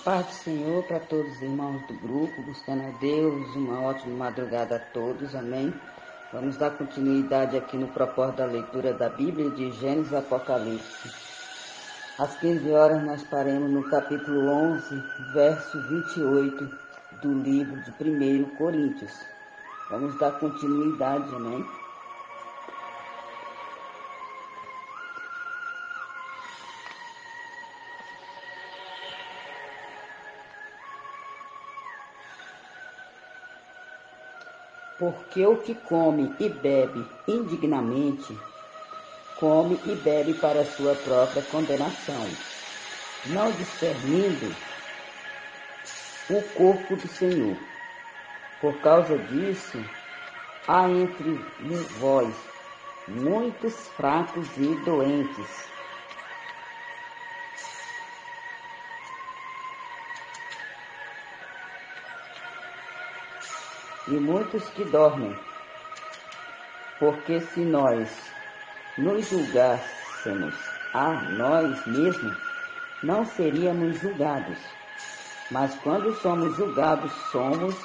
Paz do Senhor para todos os irmãos do grupo, buscando a Deus, uma ótima madrugada a todos, amém? Vamos dar continuidade aqui no propósito da leitura da Bíblia de Gênesis e Apocalipse. Às 15 horas nós paremos no capítulo 11, verso 28 do livro de 1 Coríntios. Vamos dar continuidade, amém? Porque o que come e bebe indignamente, come e bebe para a sua própria condenação, não discernindo o corpo do Senhor. Por causa disso, há entre vós muitos fracos e doentes, e muitos que dormem. Porque se nós nos julgássemos a nós mesmos, não seríamos julgados. Mas quando somos julgados, somos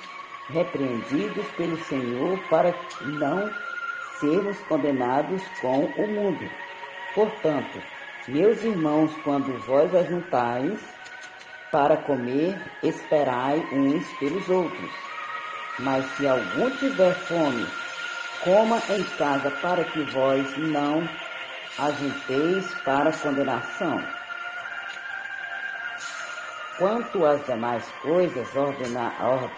repreendidos pelo Senhor para não sermos condenados com o mundo. Portanto, meus irmãos, quando vós ajuntais para comer, esperai uns pelos outros. Mas se algum tiver fome, coma em casa, para que vós não ajunteis para condenação. Quanto às demais coisas, ordena-las,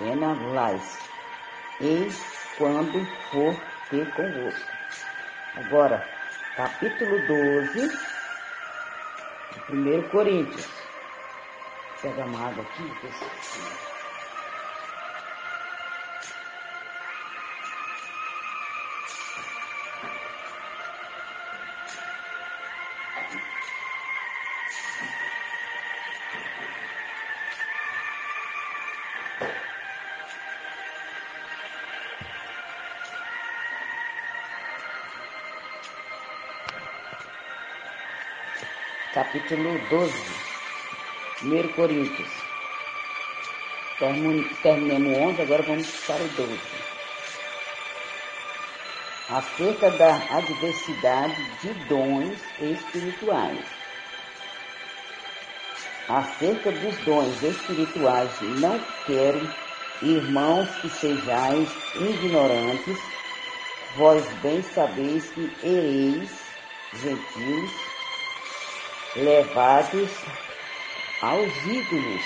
eis quando for ter convosco. Agora, capítulo 12, de 1 Coríntios. Pega uma água aqui, pessoal. Capítulo 12, 1 Coríntios. Terminamos 11, agora vamos para o 12. Acerca da adversidade de dons espirituais. Acerca dos dons espirituais, não quero, irmãos, que sejais ignorantes. Vós bem sabeis que ereis gentios, levados aos ídolos,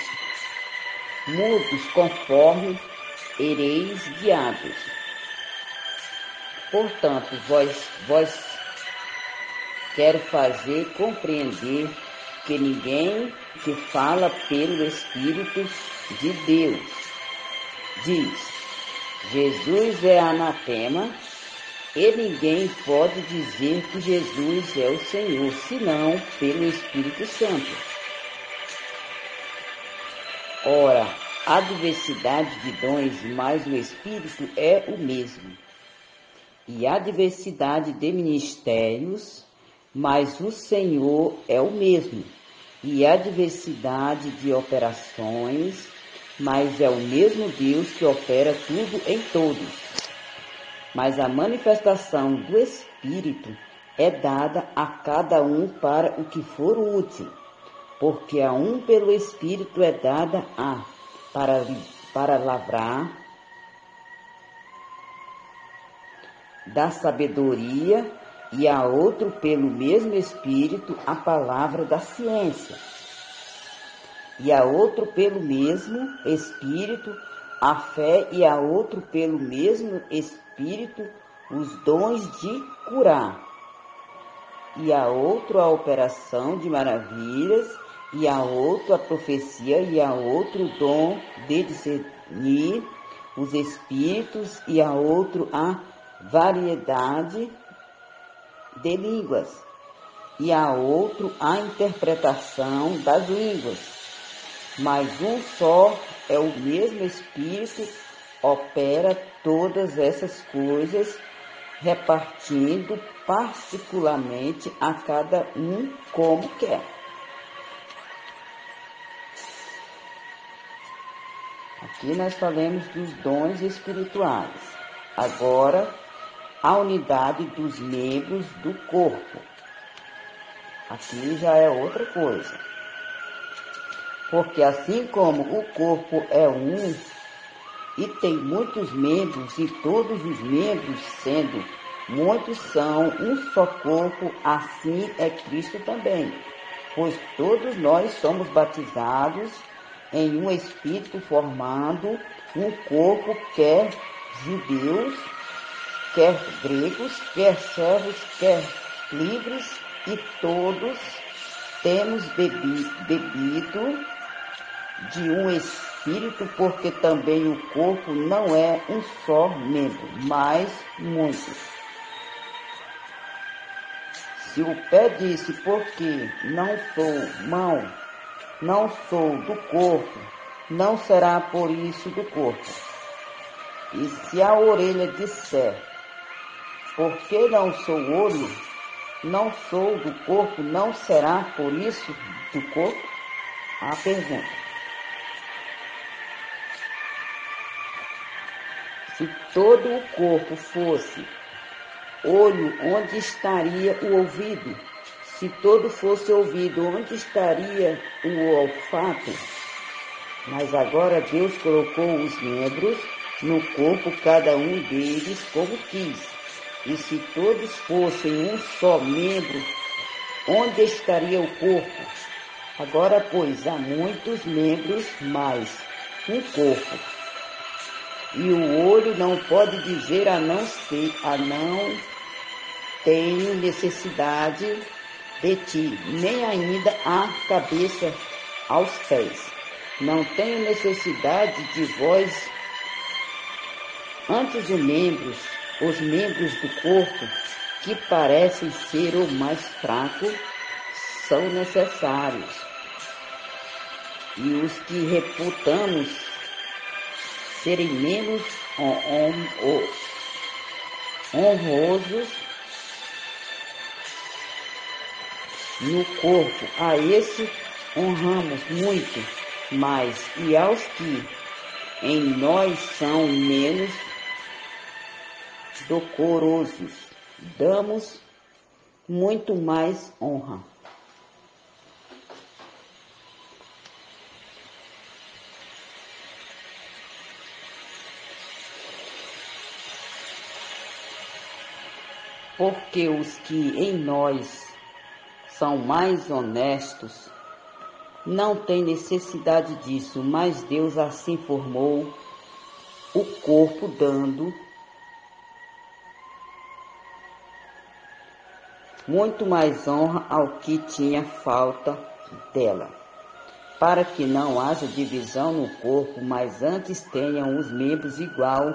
mudos conforme ereis guiados. Portanto, vós quero fazer compreender que ninguém que fala pelo Espírito de Deus diz: Jesus é anatema, e ninguém pode dizer que Jesus é o Senhor, senão pelo Espírito Santo. Ora, a diversidade de dons, mas o Espírito é o mesmo. E a diversidade de ministérios, mas o Senhor é o mesmo. E a diversidade de operações, mas é o mesmo Deus que opera tudo em todos. Mas a manifestação do Espírito é dada a cada um para o que for útil, porque a um pelo Espírito é dada para lavrar da sabedoria, e a outro pelo mesmo Espírito a palavra da ciência, e a outro pelo mesmo Espírito a fé, e a outro pelo mesmo Espírito os dons de curar, e a outro a operação de maravilhas, e a outro a profecia, e a outro o dom de discernir os espíritos, e a outro a variedade de línguas, e a outro a interpretação das línguas. Mas um só é o mesmo Espírito, opera todas essas coisas, repartindo particularmente a cada um como quer. Aqui nós falamos dos dons espirituais. Agora, a unidade dos membros do corpo. Aqui já é outra coisa. Porque assim como o corpo é um e tem muitos membros, e todos os membros, sendo muitos, são um só corpo, assim é Cristo também. Pois todos nós somos batizados em um espírito, formando um corpo, quer judeus, quer gregos, quer servos, quer livres, e todos temos bebido de um espírito, porque também o corpo não é um só membro, mas muitos. Se o pé disse, porque não sou mão, não sou do corpo, não será por isso do corpo. E se a orelha disser, porque não sou olho, não sou do corpo, não será por isso do corpo? A pergunta. Se todo o corpo fosse olho, onde estaria o ouvido? Se todo fosse ouvido, onde estaria o olfato? Mas agora Deus colocou os membros no corpo, cada um deles como quis. E se todos fossem um só membro, onde estaria o corpo? Agora, pois, há muitos membros, mas um corpo. E o olho não pode dizer a não tenho necessidade de ti, nem ainda a cabeça aos pés. Não tenho necessidade de vós. Antes os membros do corpo, que parecem ser o mais fraco, são necessários. E os que reputamos serem menos honrosos no corpo, a esse honramos muito mais, e aos que em nós são menos decorosos, damos muito mais honra. Porque os que em nós são mais honestos não têm necessidade disso, mas Deus assim formou o corpo, dando muito mais honra ao que tinha falta dela, para que não haja divisão no corpo, mas antes tenham os membros igual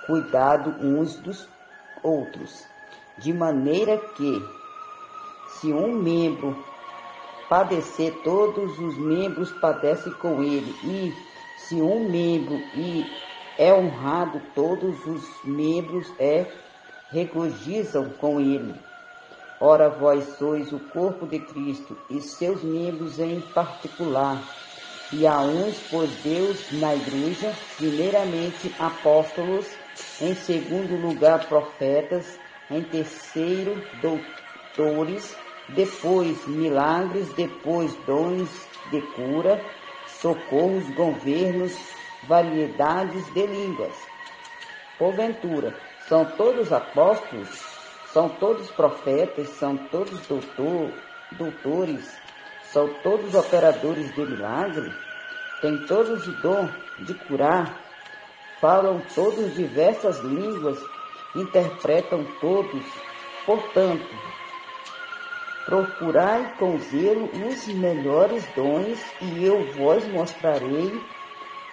cuidado uns dos outros, de maneira que, se um membro padecer, todos os membros padecem com ele, e se um membro é honrado, todos os membros regozijam com ele. Ora, vós sois o corpo de Cristo, e seus membros em particular. E a uns por Deus na igreja, primeiramente apóstolos, em segundo lugar profetas, em terceiro doutores, depois milagres, depois dons de cura, socorros, governos, variedades de línguas. Porventura, são todos apóstolos? São todos profetas? São todos doutores? São todos operadores de milagre? Têm todos o dom de curar? Falam todos diversas línguas? Interpretam todos? Portanto, procurai com zelo os melhores dons, e eu vos mostrarei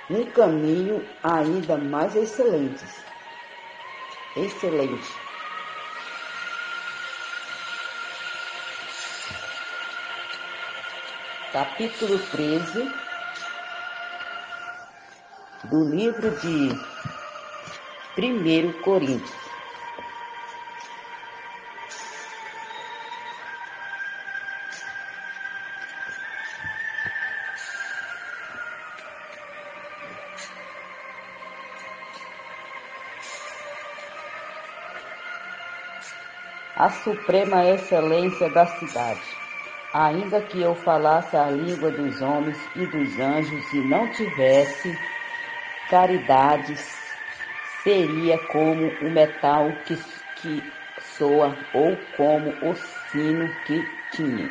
um caminho ainda mais excelente. Capítulo 13 do livro de 1 Coríntios. a suprema excelência da cidade. Ainda que eu falasse a língua dos homens e dos anjos e não tivesse caridade, seria como o metal que soa ou como o sino que tinha.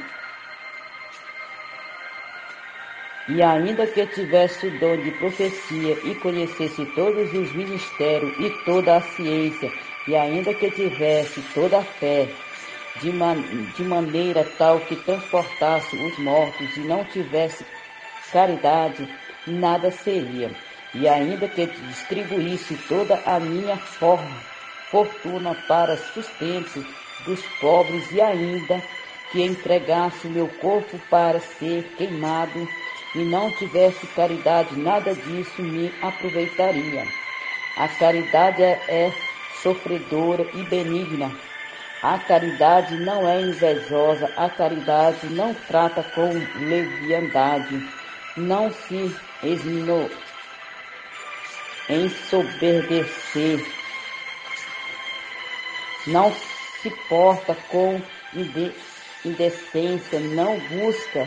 E ainda que tivesse o dom de profecia e conhecesse todos os ministérios e toda a ciência, e ainda que tivesse toda a fé, de maneira tal que transportasse os mortos e não tivesse caridade, nada seria. E ainda que distribuísse toda a minha fortuna para sustento dos pobres, e ainda que entregasse meu corpo para ser queimado, e não tivesse caridade, nada disso me aproveitaria. A caridade é sofredora e benigna. A caridade não é invejosa, a caridade não trata com leviandade, não se ensoberbecer, não se porta com indecência, não busca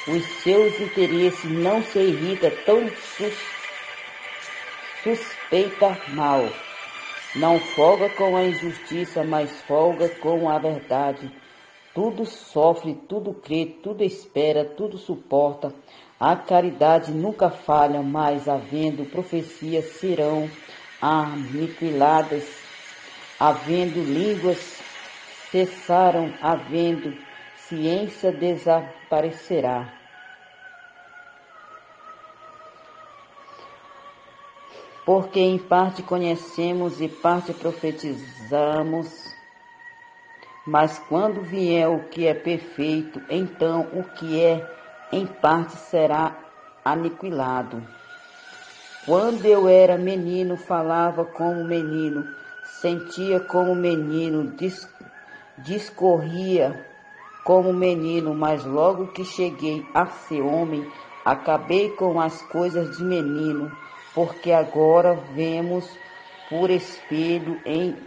os seus interesses, não se irrita, tão suspeita mal. Não folga com a injustiça, mas folga com a verdade. Tudo sofre, tudo crê, tudo espera, tudo suporta. A caridade nunca falha, mas havendo profecias serão aniquiladas. Havendo línguas cessaram, havendo ciência desaparecerá. Porque em parte conhecemos e parte profetizamos, mas quando vier o que é perfeito, então o que é em parte será aniquilado. Quando eu era menino, falava como menino, sentia como menino, discorria como menino, mas logo que cheguei a ser homem, acabei com as coisas de menino, porque agora vemos por espelho em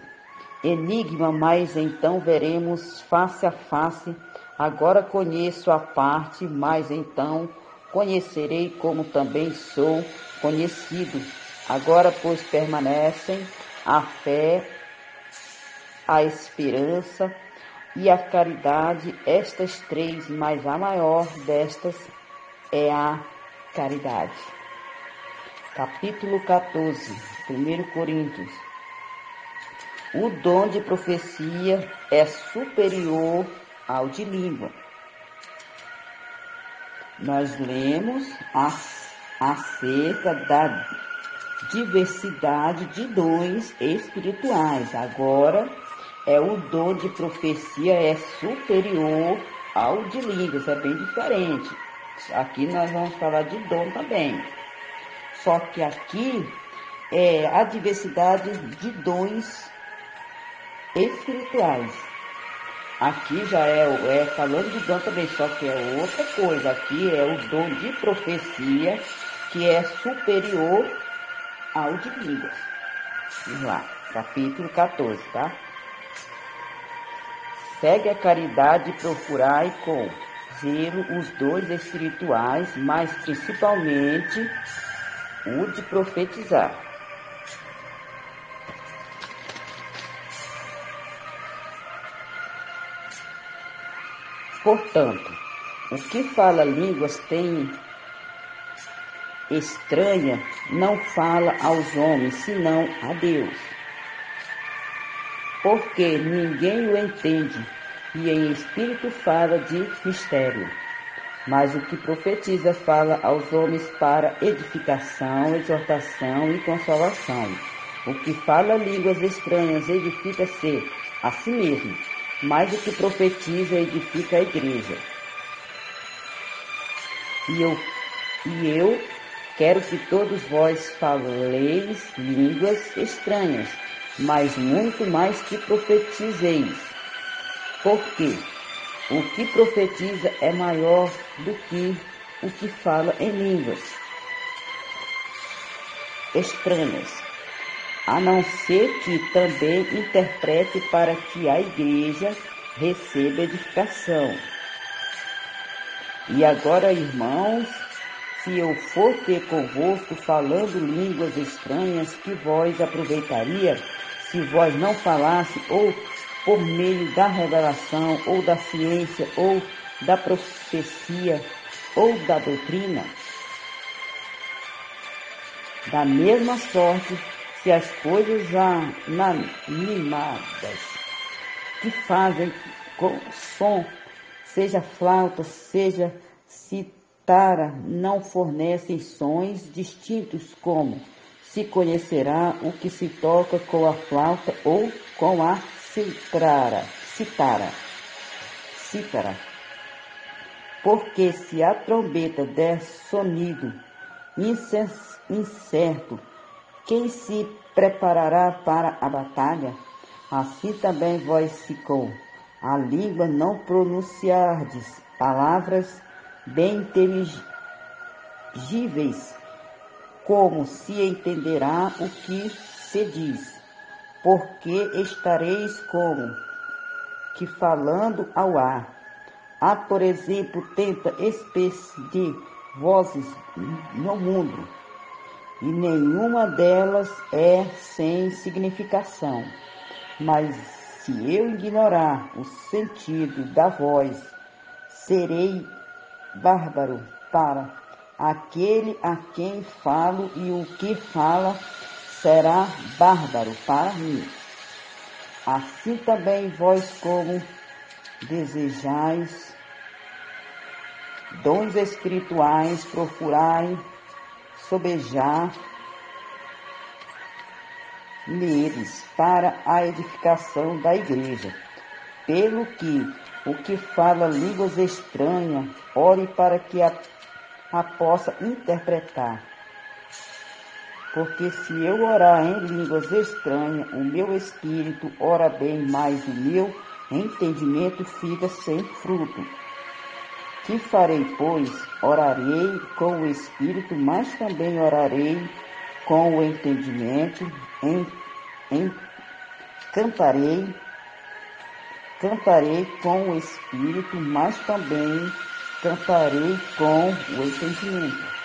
enigma, mas então veremos face a face. Agora conheço a parte, mas então conhecerei como também sou conhecido. Agora, pois, permanecem a fé, a esperança e a caridade, estas três, mas a maior destas é a caridade. Capítulo 14, 1 Coríntios. O dom de profecia é superior ao de língua. Nós lemos acerca da diversidade de dons espirituais. Agora, o dom de profecia é superior ao de línguas, é bem diferente. Aqui nós vamos falar de dom também. Só que aqui é a diversidade de dons espirituais. Aqui já é falando de dom também, só que é outra coisa. Aqui é o dom de profecia, que é superior ao de línguas. Vamos lá, capítulo 14, tá? Segue a caridade e procurai com zelo os dons espirituais, mas principalmente o de profetizar. Portanto, o que fala línguas tem estranha, não fala aos homens, senão a Deus. Porque ninguém o entende, e em espírito fala de mistério. Mas o que profetiza fala aos homens para edificação, exortação e consolação. O que fala línguas estranhas edifica-se a si mesmo, mas o que profetiza edifica a igreja. E eu quero que todos vós faleis línguas estranhas, mas muito mais que profetizeis. Porque o que profetiza é maior do que o que fala em línguas estranhas. a não ser que também interprete para que a igreja receba edificação. E agora, irmãos, se eu for ter convosco falando línguas estranhas, que vós aproveitaria, se vós não falasse, ou por meio da revelação, ou da ciência, ou da profecia, ou da doutrina? Da mesma sorte, se as coisas animadas que fazem com som, seja flauta, seja cítara, não fornecem sons distintos, como se conhecerá o que se toca com a flauta ou com a cítara. Porque se a trombeta der sonido incerto, quem se preparará para a batalha? Assim também vós, se com a língua não pronunciardes palavras bem inteligíveis, como se entenderá o que se diz? Porque estareis como que falando ao ar. Há, por exemplo, tanta espécie de vozes no mundo, e nenhuma delas é sem significação. Mas se eu ignorar o sentido da voz, serei bárbaro para aquele a quem falo, e o que fala será bárbaro para mim. Assim também vós, como desejais dons espirituais, procurai sobejar neles para a edificação da igreja. Pelo que o que fala línguas estranhas, ore para que a possa interpretar. Porque se eu orar em línguas estranhas, o meu espírito ora bem, mas o meu entendimento fica sem fruto. Que farei, pois? Orarei com o espírito, mas também orarei com o entendimento. Cantarei com o espírito, mas também cantarei com o entendimento.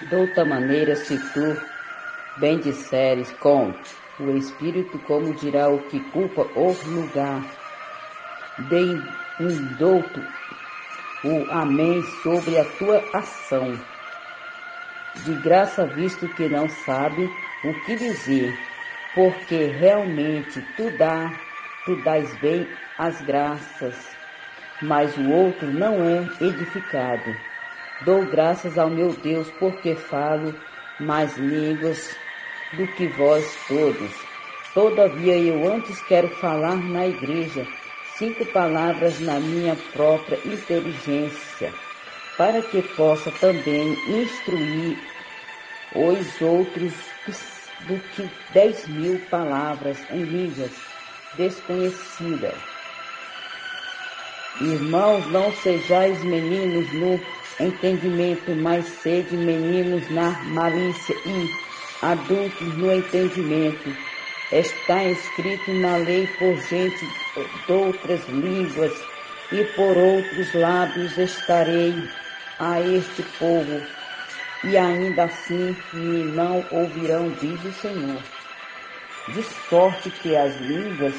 De outra maneira, se tu bem disseres com o Espírito, como dirá o que culpa o lugar, de indouto o amém sobre a tua ação. De graça, visto que não sabe o que dizer, porque realmente tu dás bem as graças, mas o outro não é edificado. Dou graças ao meu Deus, porque falo mais línguas do que vós todos. Todavia eu antes quero falar na igreja 5 palavras na minha própria inteligência, para que possa também instruir os outros do que 10.000 palavras em línguas desconhecidas. Irmãos, não sejais meninos no entendimento, mas sede meninos na malícia e adultos no entendimento. Está escrito na lei: por gente de outras línguas e por outros lábios estarei a este povo, e ainda assim me não ouvirão, diz o Senhor. De sorte que as línguas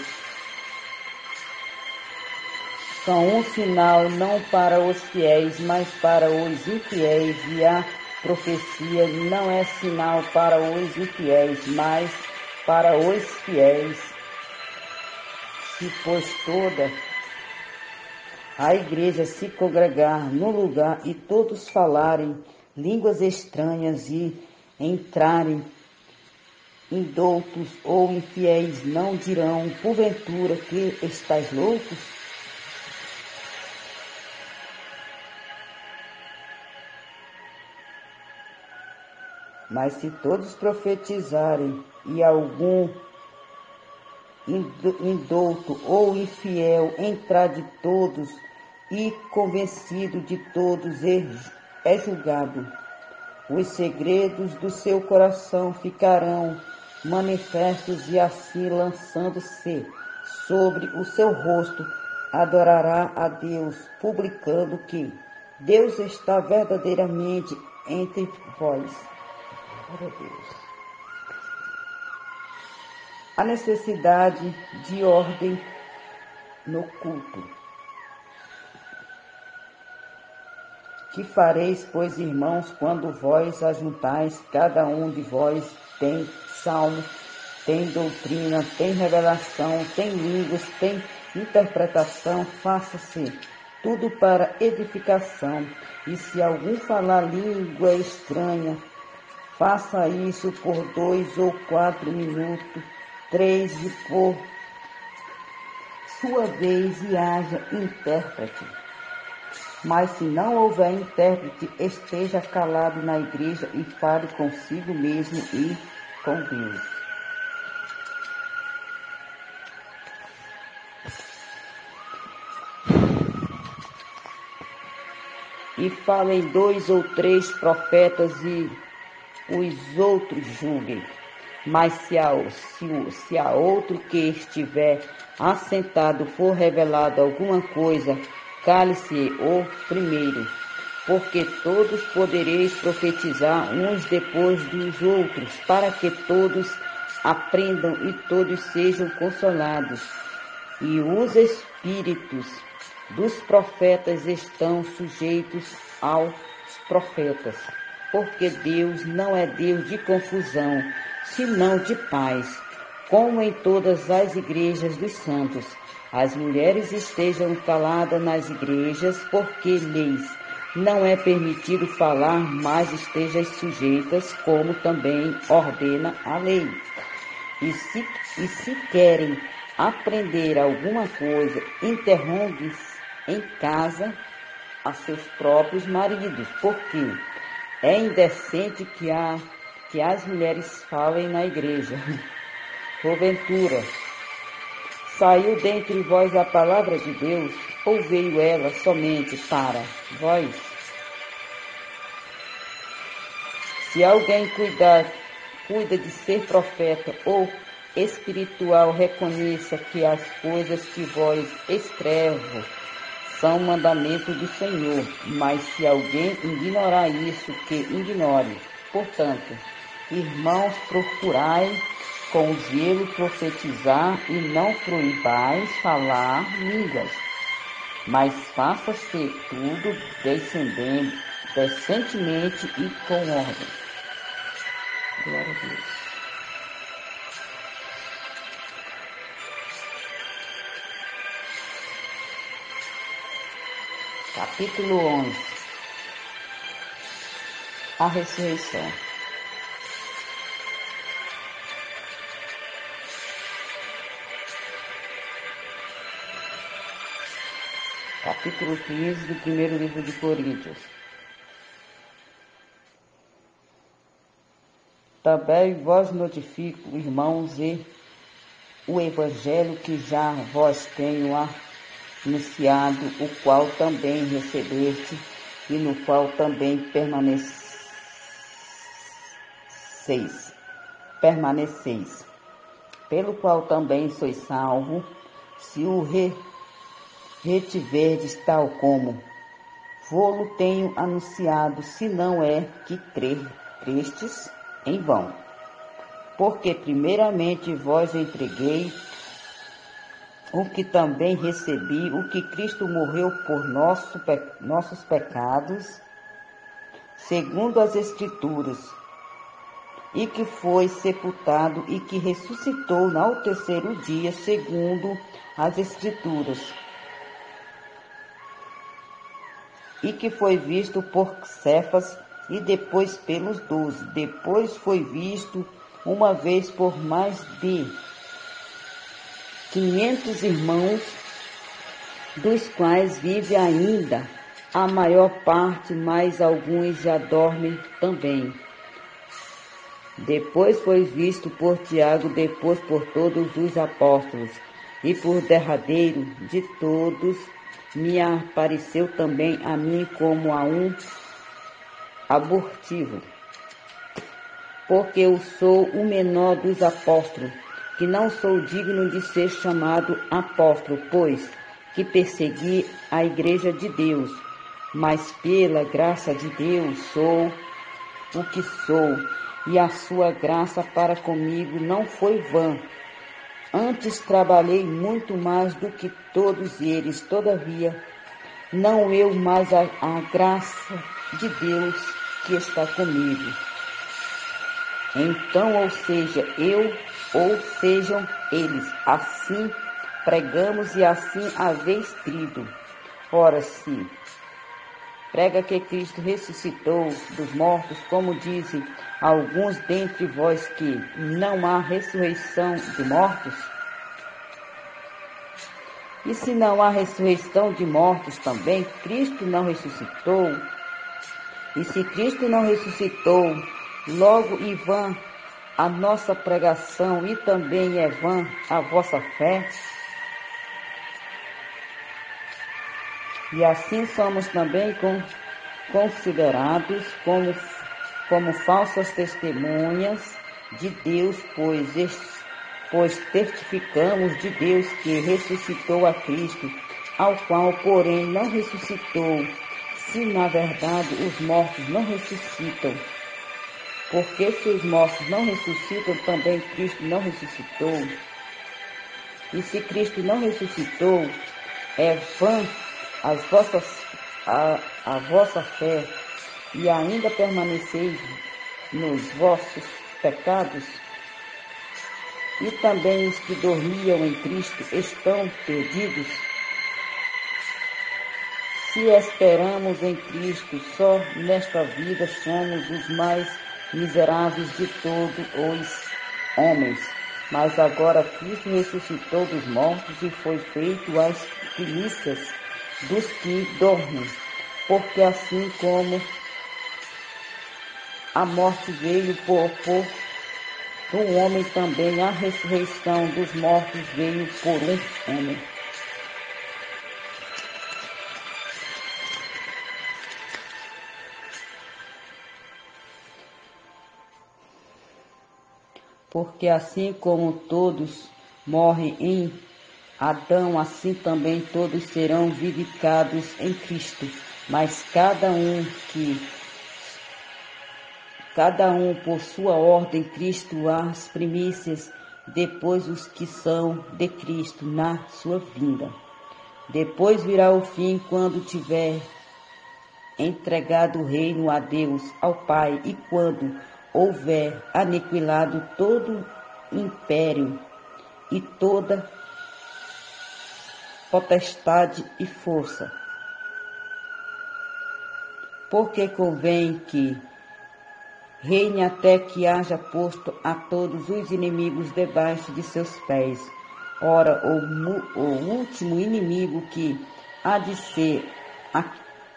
são um sinal não para os fiéis, mas para os infiéis, e a profecia não é sinal para os infiéis, mas para os fiéis. Se, pois, toda a igreja se congregar no lugar e todos falarem línguas estranhas e entrarem indoutos ou infiéis, não dirão, porventura, que estáis loucos? Mas se todos profetizarem e algum indouto ou infiel entrar de todos e convencido de todos é julgado, os segredos do seu coração ficarão manifestos e assim lançando-se sobre o seu rosto, adorará a Deus, publicando que Deus está verdadeiramente entre vós. Glória a Deus. A necessidade de ordem no culto. Que fareis, pois, irmãos, quando vós ajuntais, cada um de vós tem salmo, tem doutrina, tem revelação, tem línguas, tem interpretação, faça-se tudo para edificação. E se algum falar língua estranha, faça isso por 2 ou 4 minutos, 3 e por sua vez e haja intérprete. Mas se não houver intérprete, esteja calado na igreja e fale consigo mesmo e com Deus. E falem 2 ou 3 profetas e os outros julguem. Mas se a outro que estiver assentado for revelado alguma coisa, cale-se o primeiro, porque todos podereis profetizar uns depois dos outros, para que todos aprendam e todos sejam consolados. E os espíritos dos profetas estão sujeitos aos profetas, porque Deus não é Deus de confusão, senão de paz, como em todas as igrejas dos santos. As mulheres estejam caladas nas igrejas, porque lhes não é permitido falar, mas estejam sujeitas, como também ordena a lei. E se querem aprender alguma coisa, interrompe-se em casa a seus próprios maridos, porque é indecente que as mulheres falem na igreja. Porventura, saiu dentre vós a palavra de Deus, ou veio ela somente para vós? Se alguém cuida de ser profeta ou espiritual, reconheça que as coisas que vós escrevo são mandamento do Senhor. Mas se alguém ignorar isso, que ignore. Portanto, irmãos, procurai com zelo profetizar e não proibais falar línguas, mas faça-se tudo decentemente e com ordem. Glória a Deus. Capítulo 11. A ressurreição. Capítulo 15 do primeiro livro de Coríntios. Também vos notifico, irmãos, e o evangelho que já vos tenho anunciado, o qual também recebeste e no qual também permaneceis, pelo qual também sois salvo, se o retiverdes tal como vô-lo tenho anunciado, se não é que crestes em vão. Porque primeiramente vós entreguei o que também recebi, o que Cristo morreu por nossos pecados, segundo as Escrituras, e que foi sepultado e que ressuscitou ao terceiro dia, segundo as Escrituras, e que foi visto por Cefas e depois pelos 12. Depois foi visto uma vez por mais de 500 irmãos, dos quais vive ainda a maior parte, mas alguns já dormem também. Depois foi visto por Tiago, depois por todos os apóstolos, e por derradeiro de todos me apareceu também a mim como a um abortivo, porque eu sou o menor dos apóstolos, que não sou digno de ser chamado apóstolo, pois que persegui a igreja de Deus, mas pela graça de Deus sou o que sou, e a sua graça para comigo não foi vã. Antes trabalhei muito mais do que todos eles, todavia, não eu, mas a graça de Deus que está comigo. Então, ou seja, eu, ou sejam eles, assim pregamos e assim haveis crido. Ora, se prega que Cristo ressuscitou dos mortos, como dizem alguns dentre vós que não há ressurreição de mortos? E se não há ressurreição de mortos também, Cristo não ressuscitou? E se Cristo não ressuscitou, logo e vã a nossa pregação, e também é vã a vossa fé? E assim somos também considerados como falsas testemunhas de Deus, pois testificamos de Deus que ressuscitou a Cristo, ao qual, porém, não ressuscitou, se na verdade os mortos não ressuscitam. Porque se os mortos não ressuscitam, também Cristo não ressuscitou. E se Cristo não ressuscitou, é vã a vossa fé, e ainda permaneceis nos vossos pecados. E também os que dormiam em Cristo estão perdidos. Se esperamos em Cristo, só nesta vida somos os mais miseráveis de todos os homens. Mas agora Cristo ressuscitou dos mortos e foi feito as primícias dos que dormem. Porque assim como a morte veio por um homem, também a ressurreição dos mortos veio por um homem. Porque assim como todos morrem em Adão, assim também todos serão vivificados em Cristo. Mas cada um por sua ordem, Cristo as primícias, depois os que são de Cristo na sua vinda. Depois virá o fim, quando tiver entregado o reino a Deus, ao Pai, e quando houver aniquilado todo império e toda potestade e força. Porque convém que reine até que haja posto a todos os inimigos debaixo de seus pés. Ora, o último inimigo que há de ser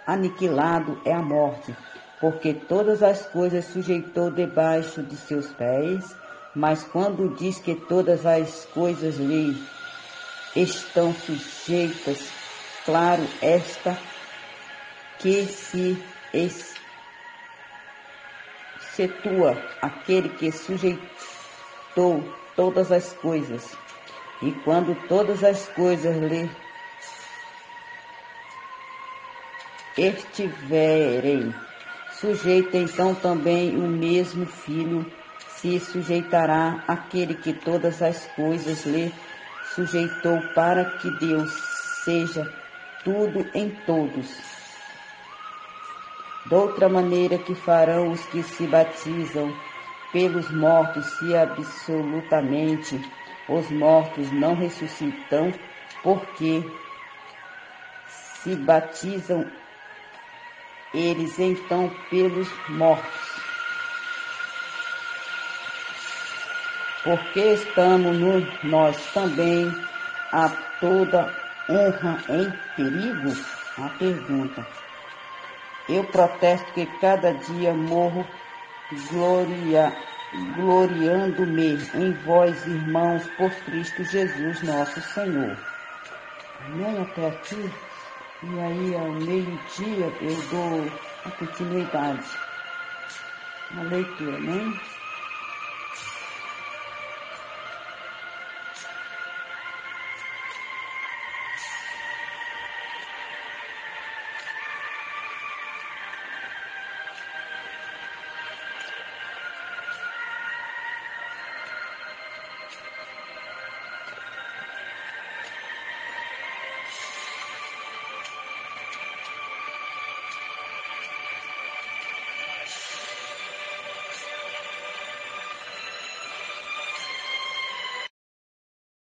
aniquilado é a morte, porque todas as coisas sujeitou debaixo de seus pés. Mas quando diz que todas as coisas lhe estão sujeitas, claro esta que se excetua aquele que sujeitou todas as coisas. E quando todas as coisas lhe estiverem sujeitas, então também o mesmo Filho se sujeitará àquele que todas as coisas lhe sujeitou, para que Deus seja tudo em todos. De outra maneira que farão os que se batizam pelos mortos, se absolutamente os mortos não ressuscitam, porque se batizam eles então pelos mortos. Porque estamos nós também a toda honra em perigo? A pergunta. Eu protesto que cada dia morro gloriando-me em vós, irmãos, por Cristo Jesus, nosso Senhor. Amém? Até aqui. E aí, ao meio-dia, eu dou a continuidade na leitura, né?